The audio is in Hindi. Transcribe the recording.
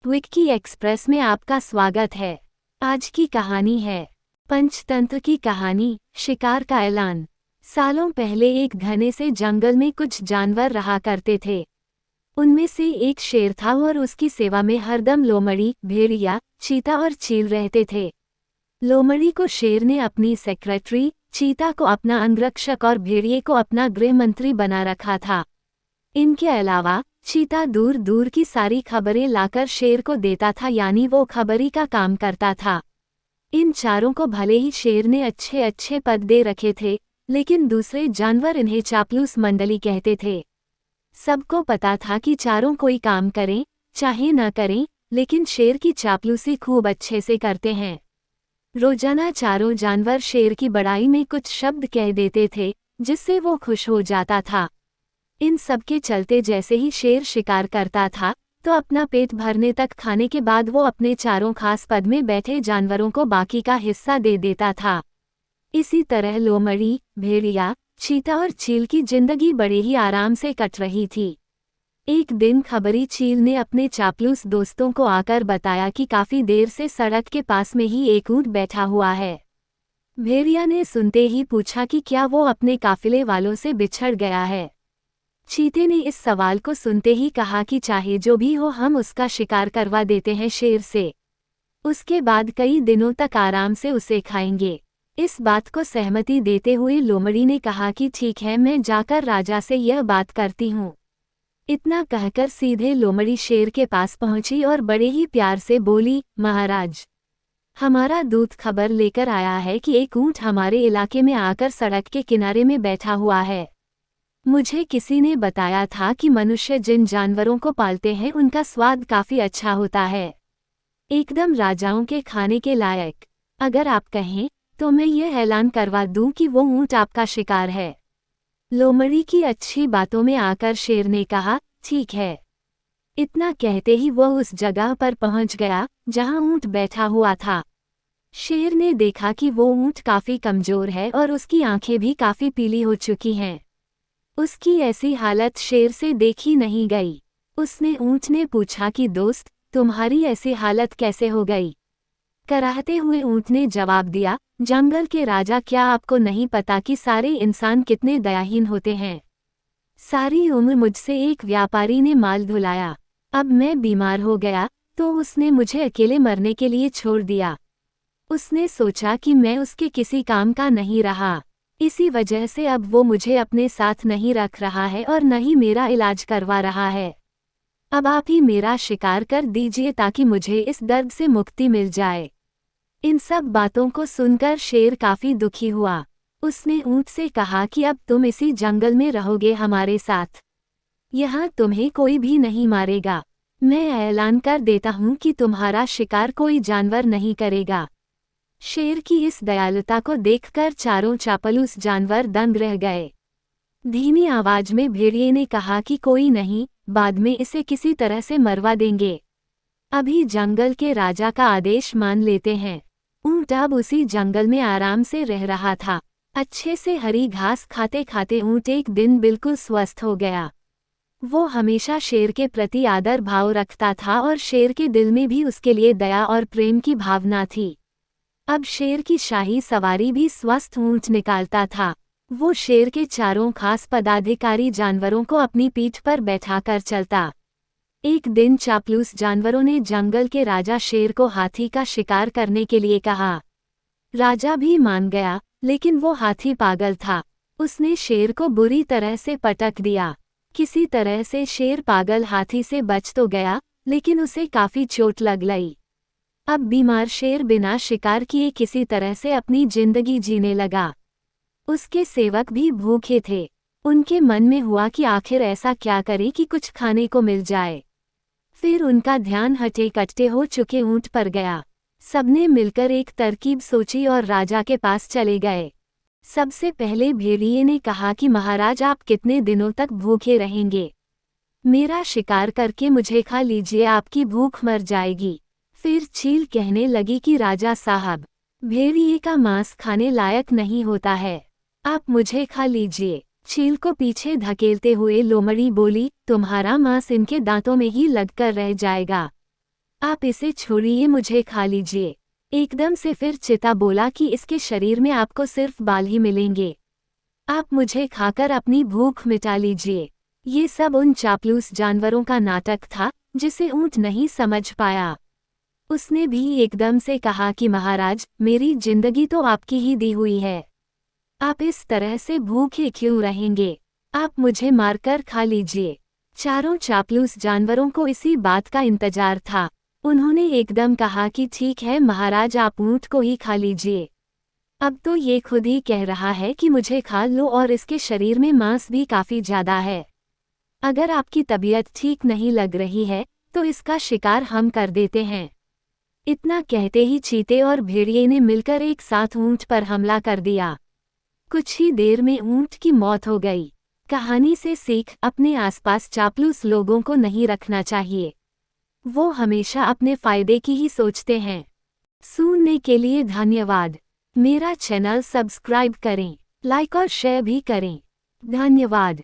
विक्की एक्सप्रेस में आपका स्वागत है। आज की कहानी है पंचतंत्र की कहानी, शिकार का ऐलान। सालों पहले एक घने से जंगल में कुछ जानवर रहा करते थे। उनमें से एक शेर था और उसकी सेवा में हरदम लोमड़ी, भेड़िया, चीता और चील रहते थे। लोमड़ी को शेर ने अपनी सेक्रेटरी, चीता को अपना अंगरक्षक और भेड़िए को अपना गृह मंत्री बना रखा था। इनके अलावा चीता दूर दूर की सारी खबरें लाकर शेर को देता था, यानी वो खबरी का काम करता था। इन चारों को भले ही शेर ने अच्छे अच्छे पद दे रखे थे, लेकिन दूसरे जानवर इन्हें चापलूस मंडली कहते थे। सबको पता था कि चारों कोई काम करें चाहे न करें, लेकिन शेर की चापलूसी खूब अच्छे से करते हैं। रोजाना चारों जानवर शेर की बड़ाई में कुछ शब्द कह देते थे, जिससे वो खुश हो जाता था। इन सब के चलते जैसे ही शेर शिकार करता था, तो अपना पेट भरने तक खाने के बाद वो अपने चारों खास पद में बैठे जानवरों को बाकी का हिस्सा दे देता था। इसी तरह लोमड़ी, भेड़िया, चीता और चील की जिंदगी बड़े ही आराम से कट रही थी। एक दिन खबरी चील ने अपने चापलूस दोस्तों को आकर बताया कि काफी देर से सड़क के पास में ही एक ऊंट बैठा हुआ है। भेड़िया ने सुनते ही पूछा कि क्या वो अपने काफिले वालों से बिछड़ गया है। चीते ने इस सवाल को सुनते ही कहा कि चाहे जो भी हो, हम उसका शिकार करवा देते हैं शेर से। उसके बाद कई दिनों तक आराम से उसे खाएंगे। इस बात को सहमति देते हुए लोमड़ी ने कहा कि ठीक है, मैं जाकर राजा से यह बात करती हूँ। इतना कहकर सीधे लोमड़ी शेर के पास पहुंची और बड़े ही प्यार से बोली, महाराज, हमारा दूत खबर लेकर आया है कि एक ऊंट हमारे इलाके में आकर सड़क के किनारे में बैठा हुआ है। मुझे किसी ने बताया था कि मनुष्य जिन जानवरों को पालते हैं उनका स्वाद काफी अच्छा होता है, एकदम राजाओं के खाने के लायक। अगर आप कहें तो मैं यह ऐलान करवा दूं कि वो ऊंट आपका शिकार है। लोमड़ी की अच्छी बातों में आकर शेर ने कहा, ठीक है। इतना कहते ही वह उस जगह पर पहुंच गया जहां ऊंट बैठा हुआ था। शेर ने देखा कि वो ऊंट काफी कमजोर है और उसकी आंखें भी काफी पीली हो चुकी हैं। उसकी ऐसी हालत शेर से देखी नहीं गई। उसने ऊंट ने पूछा कि दोस्त, तुम्हारी ऐसी हालत कैसे हो गई? कराहते हुए ऊंट ने जवाब दिया, जंगल के राजा, क्या आपको नहीं पता कि सारे इंसान कितने दयाहीन होते हैं? सारी उम्र मुझसे एक व्यापारी ने माल धुलाया, अब मैं बीमार हो गया तो उसने मुझे अकेले मरने के लिए छोड़ दिया। उसने सोचा कि मैं उसके किसी काम का नहीं रहा, इसी वजह से अब वो मुझे अपने साथ नहीं रख रहा है और न ही मेरा इलाज करवा रहा है। अब आप ही मेरा शिकार कर दीजिए ताकि मुझे इस दर्द से मुक्ति मिल जाए। इन सब बातों को सुनकर शेर काफी दुखी हुआ। उसने ऊंट से कहा कि अब तुम इसी जंगल में रहोगे हमारे साथ। यहाँ तुम्हें कोई भी नहीं मारेगा। मैं ऐलान कर देता हूँ कि तुम्हारा शिकार कोई जानवर नहीं करेगा। शेर की इस दयालुता को देखकर चारों चापलूस जानवर दंग रह गए। धीमी आवाज में भेड़िए ने कहा कि कोई नहीं, बाद में इसे किसी तरह से मरवा देंगे। अभी जंगल के राजा का आदेश मान लेते हैं। ऊंट अब उसी जंगल में आराम से रह रहा था। अच्छे से हरी घास खाते खाते ऊंट एक दिन बिल्कुल स्वस्थ हो गया। वो हमेशा शेर के प्रति आदर भाव रखता था और शेर के दिल में भी उसके लिए दया और प्रेम की भावना थी। अब शेर की शाही सवारी भी स्वस्थ ऊंट निकालता था। वो शेर के चारों खास पदाधिकारी जानवरों को अपनी पीठ पर बैठाकर चलता। एक दिन चापलूस जानवरों ने जंगल के राजा शेर को हाथी का शिकार करने के लिए कहा। राजा भी मान गया, लेकिन वो हाथी पागल था। उसने शेर को बुरी तरह से पटक दिया। किसी तरह से शेर पागल हाथी से बच तो गया, लेकिन उसे काफी चोट लग गई। अब बीमार शेर बिना शिकार किए किसी तरह से अपनी जिंदगी जीने लगा। उसके सेवक भी भूखे थे। उनके मन में हुआ कि आखिर ऐसा क्या करे कि कुछ खाने को मिल जाए। फिर उनका ध्यान हटे कट्टे हो चुके ऊंट पर गया। सबने मिलकर एक तरकीब सोची और राजा के पास चले गए। सबसे पहले भेड़िए ने कहा कि महाराज, आप कितने दिनों तक भूखे रहेंगे? मेरा शिकार करके मुझे खा लीजिए, आपकी भूख मर जाएगी। फिर चील कहने लगी कि राजा साहब, भेड़िए का मांस खाने लायक नहीं होता है, आप मुझे खा लीजिए। चील को पीछे धकेलते हुए लोमड़ी बोली, तुम्हारा मांस इनके दांतों में ही लगकर रह जाएगा। आप इसे छोड़िए, मुझे खा लीजिए। एकदम से फिर चीता बोला कि इसके शरीर में आपको सिर्फ बाल ही मिलेंगे। आप मुझे खाकर अपनी भूख मिटा लीजिए। ये सब उन चापलूस जानवरों का नाटक था जिसे ऊंट नहीं समझ पाया। उसने भी एकदम से कहा कि महाराज, मेरी जिंदगी तो आपकी ही दी हुई है। आप इस तरह से भूखे क्यों रहेंगे? आप मुझे मारकर खा लीजिए। चारों चापलूस जानवरों को इसी बात का इंतजार था। उन्होंने एकदम कहा कि ठीक है महाराज, आप ऊंट को ही खा लीजिए। अब तो ये खुद ही कह रहा है कि मुझे खा लो, और इसके शरीर में मांस भी काफी ज्यादा है। अगर आपकी तबीयत ठीक नहीं लग रही है तो इसका शिकार हम कर देते हैं। इतना कहते ही चीते और भेड़िए ने मिलकर एक साथ ऊंट पर हमला कर दिया। कुछ ही देर में ऊंट की मौत हो गई। कहानी से सीख, अपने आसपास चापलूस लोगों को नहीं रखना चाहिए। वो हमेशा अपने फायदे की ही सोचते हैं। सुनने के लिए धन्यवाद। मेरा चैनल सब्सक्राइब करें, लाइक और शेयर भी करें। धन्यवाद।